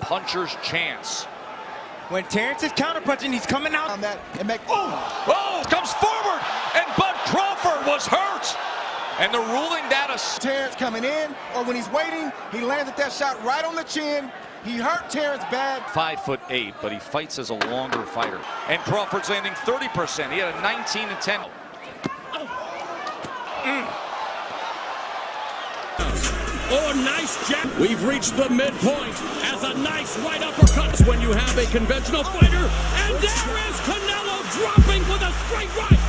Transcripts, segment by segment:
puncher's chance. When Terence is counterpunching, he's coming out on that and comes forward, and Bud Crawford was hurt. And the ruling that Terence coming in, or when he's waiting, he landed that shot right on the chin. He hurt Terence bad. 5'8", but he fights as a longer fighter. And Crawford's landing 30%. He had a 19-10. Oh, nice jab. We've reached the midpoint as a nice right uppercut when you have a conventional fighter. And there is Canelo dropping with a straight right.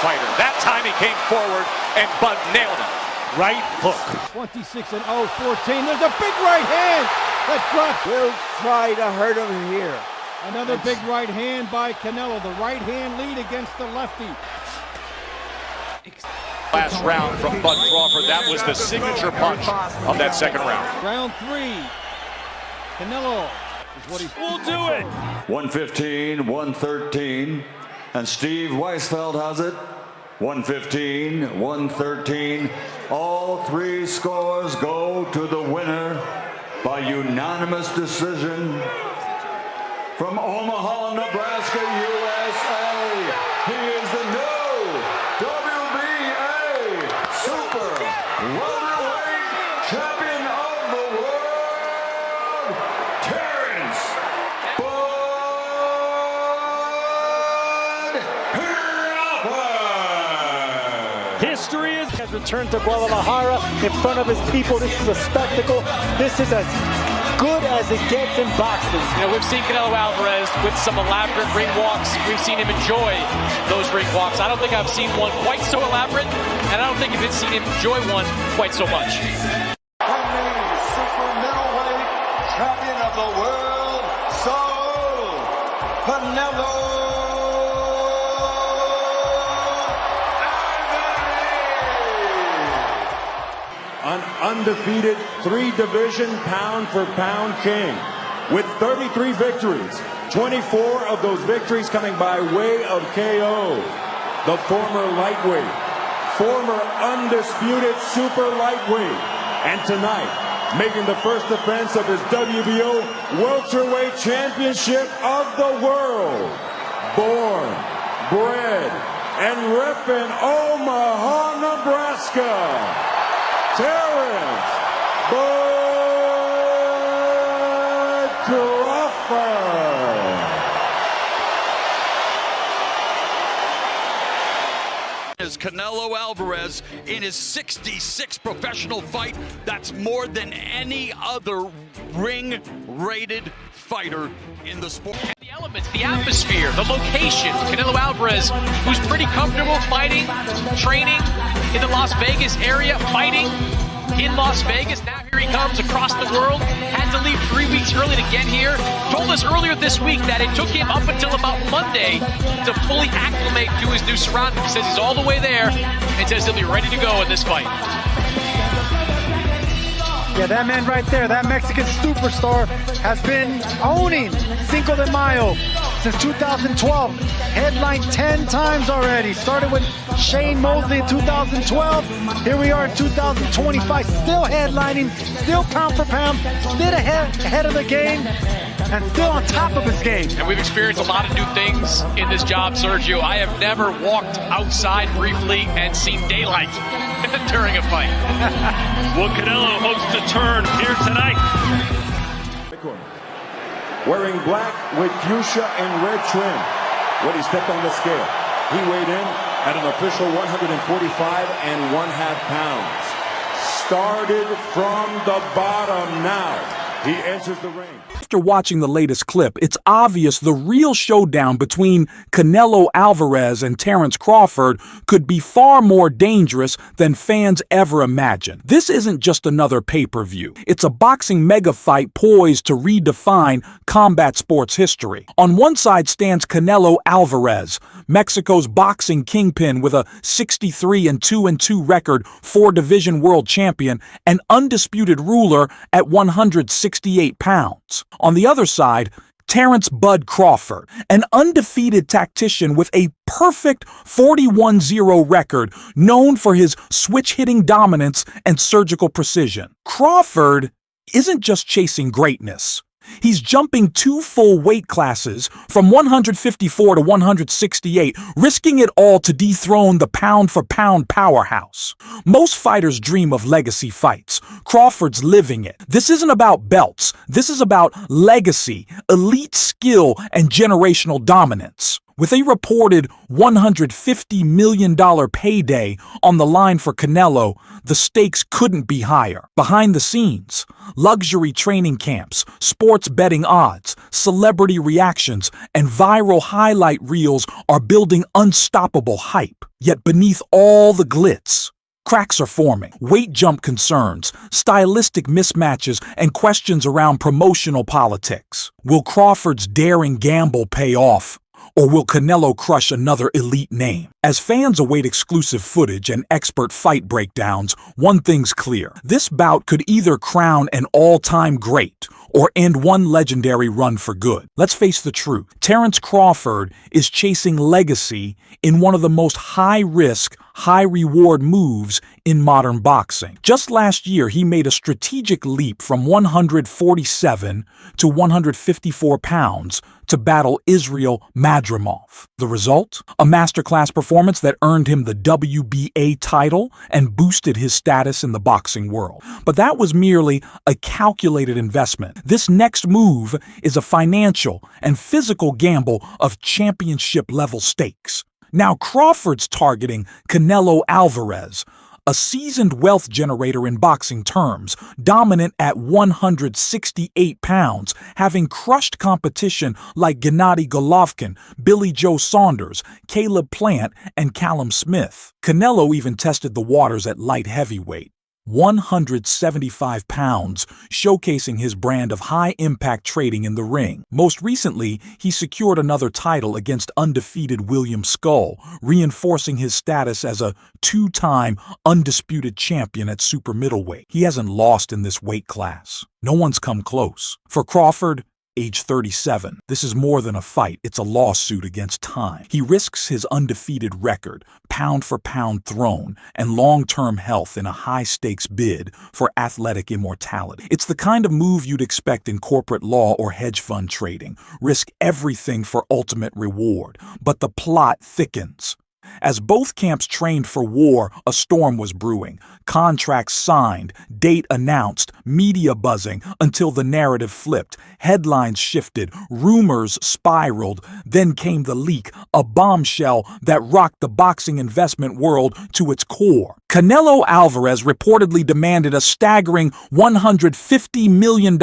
Fighter. That time he came forward and Bud nailed him. Right hook. 26-0, 14. There's a big right hand that drops. Will try to hurt him here. Another big right hand by Canelo. The right hand lead against the lefty. Last round from Bud Crawford. That was the signature punch of that second round. Round 3. Canelo is what he will do it. 115, 113. And Steve Weisfeld has it. 115, 113. All three scores go to the winner by unanimous decision from Omaha, Nebraska, USA. He is the new WBA Super Welterweight Champion of the World, Terence Crawford. History has returned to Guadalajara in front of his people. This is a spectacle. This is as good as it gets in boxing. You know, we've seen Canelo Alvarez with some elaborate ring walks. We've seen him enjoy those ring walks. I don't think I've seen one quite so elaborate, and I don't think I've seen him enjoy one quite so much. Super middleweight champion of the world, Saul Canelo. An undefeated three-division pound-for-pound king with 33 victories, 24 of those victories coming by way of KO. The former lightweight, former undisputed super lightweight, and tonight making the first defense of his WBO welterweight championship of the world. Born, bred, and repping Omaha, Nebraska, Terence Bud Crawford. Is Canelo Alvarez in his 66th professional fight. That's more than any other ring-rated fighter in the sport. The elements, the atmosphere, the location. Canelo Alvarez, who's pretty comfortable fighting, training in the Las Vegas area, fighting in Las Vegas. Now here he comes across the world. Had to leave 3 weeks early to get here. Told us earlier this week that it took him up until about Monday to fully acclimate to his new surroundings. He says he's all the way there and says he'll be ready to go in this fight. Yeah, that man right there, that Mexican superstar, has been owning Cinco de Mayo since 2012. Headlined 10 times already. Started with Shane Mosley in 2012. Here we are in 2025, still headlining, still pound for pound, still ahead of the game, and still on top of his game. And we've experienced a lot of new things in this job, Sergio. I have never walked outside briefly and seen daylight during a fight. Well, Canelo hopes to turn here tonight. Wearing black with fuchsia and red trim. When he stepped on the scale, he weighed in at an official 145.5 pounds. Started from the bottom now. He enters the ring. After watching the latest clip, it's obvious the real showdown between Canelo Alvarez and Terence Crawford could be far more dangerous than fans ever imagined. This isn't just another pay-per-view. It's a boxing megafight poised to redefine combat sports history. On one side stands Canelo Alvarez, Mexico's boxing kingpin with a 63-2-2 record, 4-division world champion, and undisputed ruler at 168 pounds. On the other side, Terence "Bud" Crawford, an undefeated tactician with a perfect 41-0 record, known for his switch-hitting dominance and surgical precision. Crawford isn't just chasing greatness. He's jumping 2 full weight classes from 154 to 168, risking it all to dethrone the pound-for-pound powerhouse. Most fighters dream of legacy fights. Crawford's living it. This isn't about belts. This is about legacy, elite skill, and generational dominance. With a reported $150 million payday on the line for Canelo, the stakes couldn't be higher. Behind the scenes, luxury training camps, sports betting odds, celebrity reactions, and viral highlight reels are building unstoppable hype. Yet beneath all the glitz, cracks are forming. Weight jump concerns, stylistic mismatches, and questions around promotional politics. Will Crawford's daring gamble pay off? Or will Canelo crush another elite name? As fans await exclusive footage and expert fight breakdowns, one thing's clear. This bout could either crown an all-time great or end one legendary run for good. Let's face the truth. Terence Crawford is chasing legacy in one of the most high-risk, high-reward moves in modern boxing. Just last year, he made a strategic leap from 147 to 154 pounds to battle Israel Madrimov. The result? A masterclass performance that earned him the WBA title and boosted his status in the boxing world. But that was merely a calculated investment. This next move is a financial and physical gamble of championship-level stakes. Now Crawford's targeting Canelo Alvarez, a seasoned wealth generator in boxing terms, dominant at 168 pounds, having crushed competition like Gennady Golovkin, Billy Joe Saunders, Caleb Plant, and Callum Smith. Canelo even tested the waters at light heavyweight, 175 pounds, showcasing his brand of high-impact trading in the ring. Most recently, he secured another title against undefeated William Skull, reinforcing his status as a 2-time undisputed champion at super middleweight. He hasn't lost in this weight class. No one's come close. For Crawford, age 37. This is more than a fight, it's a lawsuit against time. He risks his undefeated record, pound-for-pound throne, and long-term health in a high-stakes bid for athletic immortality. It's the kind of move you'd expect in corporate law or hedge fund trading. Risk everything for ultimate reward. But the plot thickens. As both camps trained for war, a storm was brewing. Contracts signed, date announced, media buzzing until the narrative flipped. Headlines shifted, rumors spiraled. Then came the leak, a bombshell that rocked the boxing investment world to its core. Canelo Alvarez reportedly demanded a staggering $150 million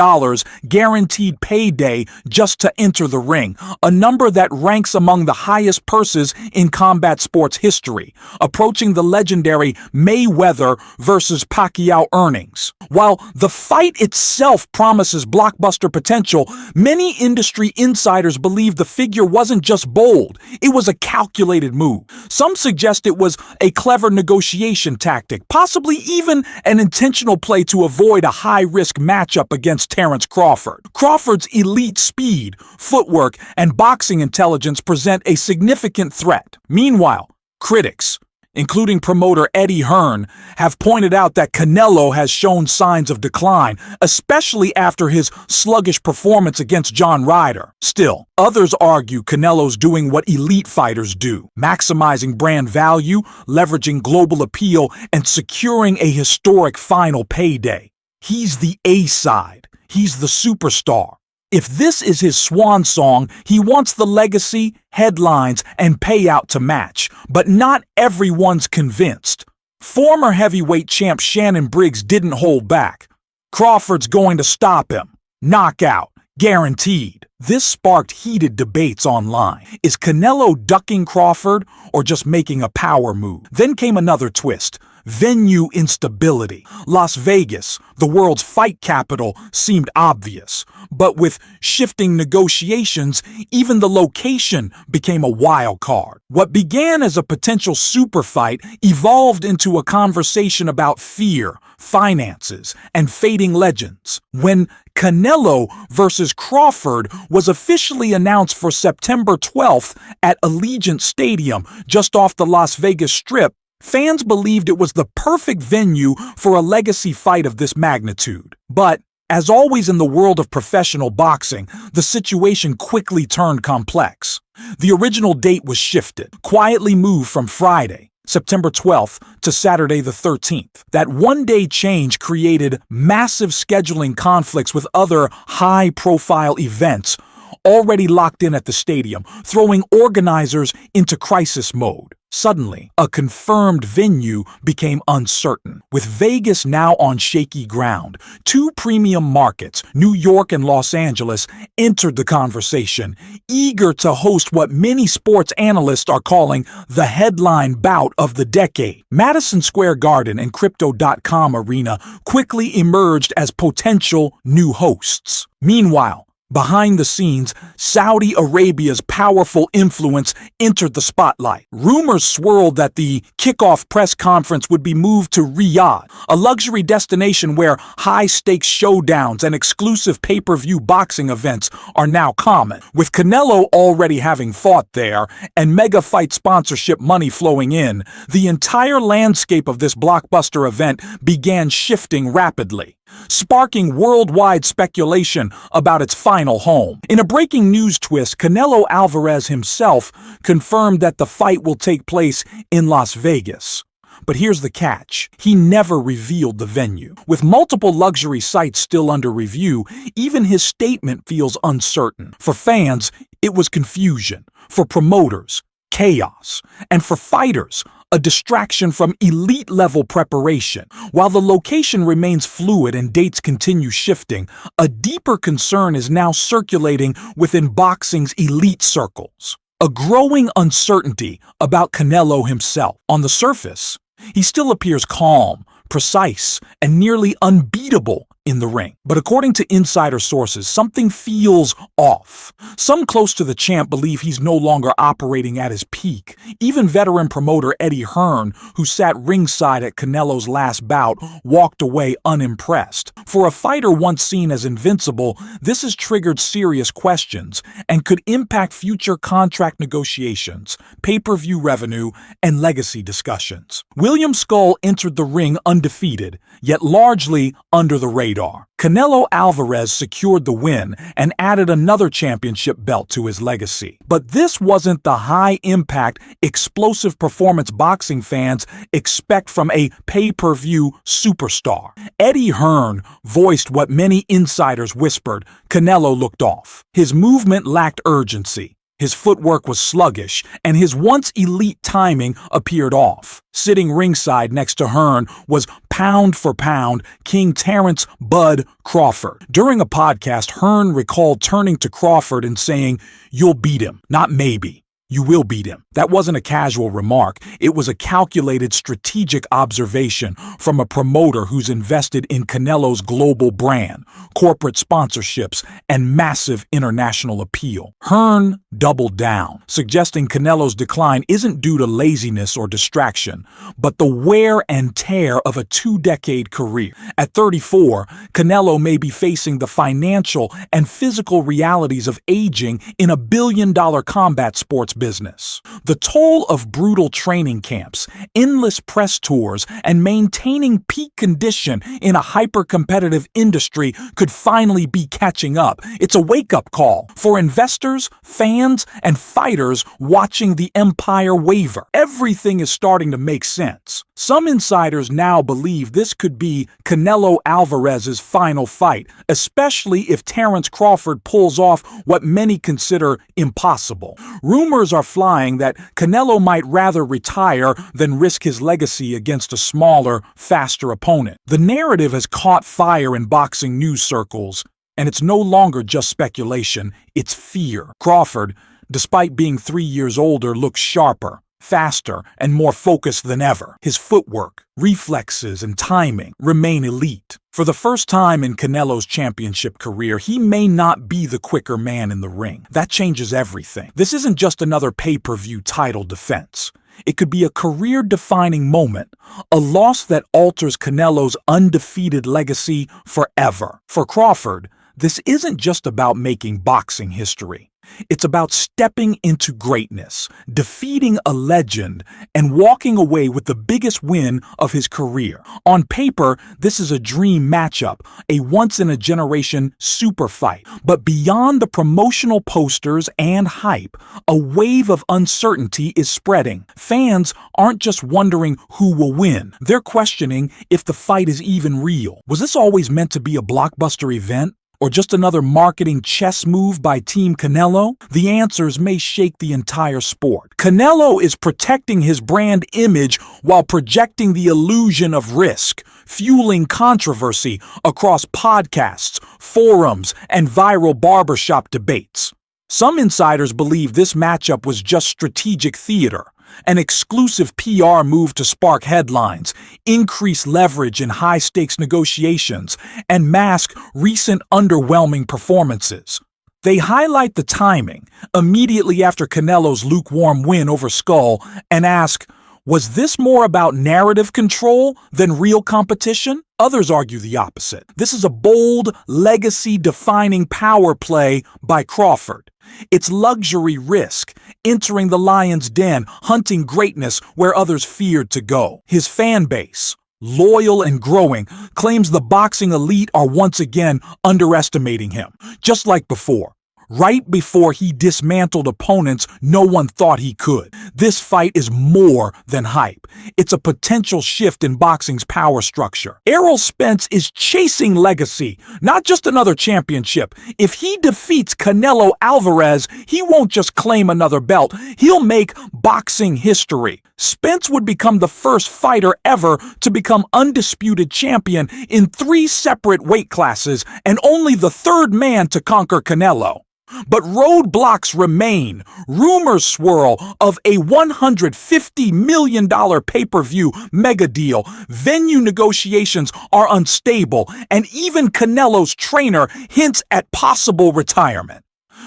guaranteed payday just to enter the ring, a number that ranks among the highest purses in combat sports history, approaching the legendary Mayweather versus Pacquiao earnings. While the fight itself promises blockbuster potential, many industry insiders believe the figure wasn't just bold, it was a calculated move. Some suggest it was a clever negotiation tactic, possibly even an intentional play to avoid a high-risk matchup against Terence Crawford. Crawford's elite speed, footwork, and boxing intelligence present a significant threat. Meanwhile, critics, including promoter Eddie Hearn, have pointed out that Canelo has shown signs of decline, especially after his sluggish performance against John Ryder. Still, others argue Canelo's doing what elite fighters do, maximizing brand value, leveraging global appeal, and securing a historic final payday. He's the A-side. He's the superstar. If this is his swan song, he wants the legacy, headlines, and payout to match. But not everyone's convinced. Former heavyweight champ Shannon Briggs didn't hold back. Crawford's going to stop him. Knockout. Guaranteed. This sparked heated debates online. Is Canelo ducking Crawford or just making a power move? Then came another twist. venue instability. Las Vegas, the world's fight capital, seemed obvious. But with shifting negotiations, even the location became a wild card. What began as a potential super fight evolved into a conversation about fear, finances, and fading legends. When Canelo versus Crawford was officially announced for September 12th at Allegiant Stadium, just off the Las Vegas Strip, fans believed it was the perfect venue for a legacy fight of this magnitude. But, as always in the world of professional boxing, the situation quickly turned complex. The original date was shifted, quietly moved from Friday, September 12th, to Saturday the 13th. That one-day change created massive scheduling conflicts with other high-profile events already locked in at the stadium, throwing organizers into crisis mode. Suddenly, a confirmed venue became uncertain. With Vegas now on shaky ground, two premium markets, New York and Los Angeles, entered the conversation, eager to host what many sports analysts are calling the headline bout of the decade. Madison Square Garden and Crypto.com Arena quickly emerged as potential new hosts. Meanwhile, behind the scenes, Saudi Arabia's powerful influence entered the spotlight. Rumors swirled that the kickoff press conference would be moved to Riyadh, a luxury destination where high-stakes showdowns and exclusive pay-per-view boxing events are now common. With Canelo already having fought there and megafight sponsorship money flowing in, the entire landscape of this blockbuster event began shifting rapidly, sparking worldwide speculation about its final home. In a breaking news twist, Canelo Alvarez himself confirmed that the fight will take place in Las Vegas. But here's the catch. He never revealed the venue. With multiple luxury sites still under review, even his statement feels uncertain. For fans, it was confusion. For promoters, chaos. And for fighters, a distraction from elite-level preparation. While the location remains fluid and dates continue shifting, a deeper concern is now circulating within boxing's elite circles. A growing uncertainty about Canelo himself. On the surface, he still appears calm, precise, and nearly unbeatable in the ring. But according to insider sources, something feels off. Some close to the champ believe he's no longer operating at his peak. Even veteran promoter Eddie Hearn, who sat ringside at Canelo's last bout, walked away unimpressed. For a fighter once seen as invincible, this has triggered serious questions and could impact future contract negotiations, pay-per-view revenue, and legacy discussions. William Skull entered the ring undefeated, yet largely under the radar. Canelo Alvarez secured the win and added another championship belt to his legacy. But this wasn't the high-impact, explosive performance boxing fans expect from a pay-per-view superstar. Eddie Hearn voiced what many insiders whispered: Canelo looked off. His movement lacked urgency. His footwork was sluggish, and his once elite timing appeared off. Sitting ringside next to Hearn was pound for pound King Terence "Bud" Crawford. During a podcast, Hearn recalled turning to Crawford and saying, "You'll beat him, not maybe. You will beat him." That wasn't a casual remark. It was a calculated, strategic observation from a promoter who's invested in Canelo's global brand, corporate sponsorships, and massive international appeal. Hearn doubled down, suggesting Canelo's decline isn't due to laziness or distraction, but the wear and tear of a two-decade career. At 34, Canelo may be facing the financial and physical realities of aging in a billion-dollar combat sports business. The toll of brutal training camps, endless press tours, and maintaining peak condition in a hyper-competitive industry could finally be catching up. It's a wake-up call for investors, fans, and fighters watching the empire waver. Everything is starting to make sense. Some insiders now believe this could be Canelo Alvarez's final fight, especially if Terence Crawford pulls off what many consider impossible. Rumors are flying that Canelo might rather retire than risk his legacy against a smaller, faster opponent. The narrative has caught fire in boxing news circles, and it's no longer just speculation, it's fear. Crawford, despite being 3 years older, looks sharper, faster, and more focused than ever. His footwork, reflexes, and timing remain elite. For the first time in Canelo's championship career, he may not be the quicker man in the ring. That changes everything. This isn't just another pay-per-view title defense. It could be a career-defining moment, a loss that alters Canelo's undefeated legacy forever. For Crawford, this isn't just about making boxing history. It's about stepping into greatness, defeating a legend, and walking away with the biggest win of his career. On paper, this is a dream matchup, a once-in-a-generation super fight. But beyond the promotional posters and hype, a wave of uncertainty is spreading. Fans aren't just wondering who will win. They're questioning if the fight is even real. Was this always meant to be a blockbuster event? Or just another marketing chess move by Team Canelo? The answers may shake the entire sport. Canelo is protecting his brand image while projecting the illusion of risk, fueling controversy across podcasts, forums, and viral barbershop debates. Some insiders believe this matchup was just strategic theater, an exclusive PR move to spark headlines, increase leverage in high-stakes negotiations, and mask recent underwhelming performances. They highlight the timing, immediately after Canelo's lukewarm win over Skull, and ask, was this more about narrative control than real competition? Others argue the opposite. This is a bold, legacy-defining power play by Crawford. It's luxury risk, entering the lion's den, hunting greatness where others feared to go. His fan base, loyal and growing, claims the boxing elite are once again underestimating him, just like before. Right before he dismantled opponents no one thought he could. This fight is more than hype. It's a potential shift in boxing's power structure. Errol Spence is chasing legacy, not just another championship. If he defeats Canelo Alvarez, he won't just claim another belt. He'll make boxing history. Spence would become the first fighter ever to become undisputed champion in 3 separate weight classes and only the third man to conquer Canelo. But roadblocks remain. Rumors swirl of a $150 million pay-per-view mega deal. Venue negotiations are unstable, and even Canelo's trainer hints at possible retirement.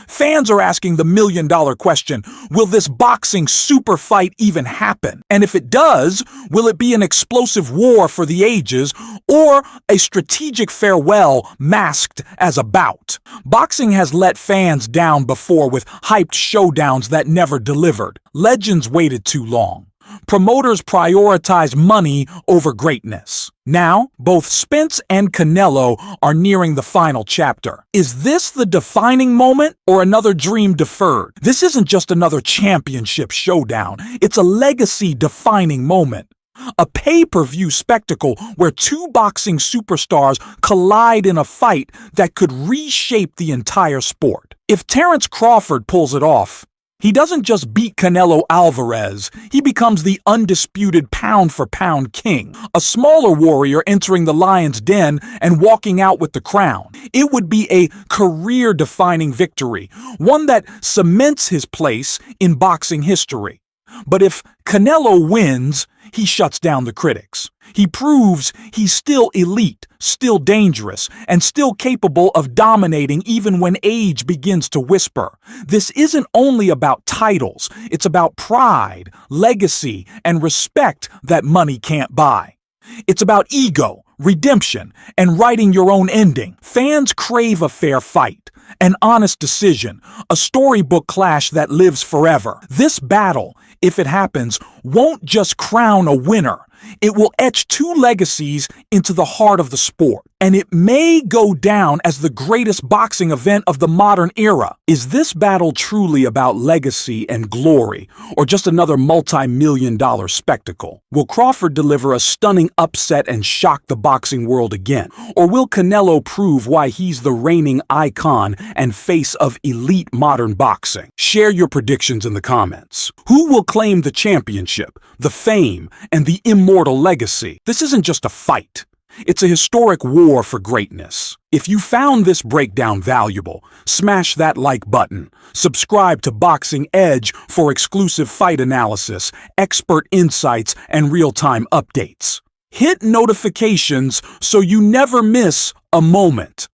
Fans are asking the million-dollar question, will this boxing super fight even happen? And if it does, will it be an explosive war for the ages or a strategic farewell masked as a bout? Boxing has let fans down before with hyped showdowns that never delivered. Legends waited too long. Promoters prioritize money over greatness. Now, both Spence and Canelo are nearing the final chapter. Is this the defining moment or another dream deferred? This isn't just another championship showdown. It's a legacy-defining moment. A pay-per-view spectacle where 2 boxing superstars collide in a fight that could reshape the entire sport. If Terence Crawford pulls it off, he doesn't just beat Canelo Alvarez, he becomes the undisputed pound-for-pound king, a smaller warrior entering the lion's den and walking out with the crown. It would be a career-defining victory, one that cements his place in boxing history. But if Canelo wins, he shuts down the critics. He proves he's still elite, still dangerous, and still capable of dominating even when age begins to whisper. This isn't only about titles, it's about pride, legacy, and respect that money can't buy. It's about ego, redemption, and writing your own ending. Fans crave a fair fight, an honest decision, a storybook clash that lives forever. This battle, if it happens, won't just crown a winner. It will etch 2 legacies into the heart of the sport. And it may go down as the greatest boxing event of the modern era. Is this battle truly about legacy and glory, or just another multi-million-dollar spectacle? Will Crawford deliver a stunning upset and shock the boxing world again? Or will Canelo prove why he's the reigning icon and face of elite modern boxing? Share your predictions in the comments. Who will claim the championship, the fame, and the immortal legacy? This isn't just a fight. It's a historic war for greatness. If you found this breakdown valuable, smash that like button. Subscribe to Boxing Edge for exclusive fight analysis, expert insights, and real-time updates. Hit notifications so you never miss a moment.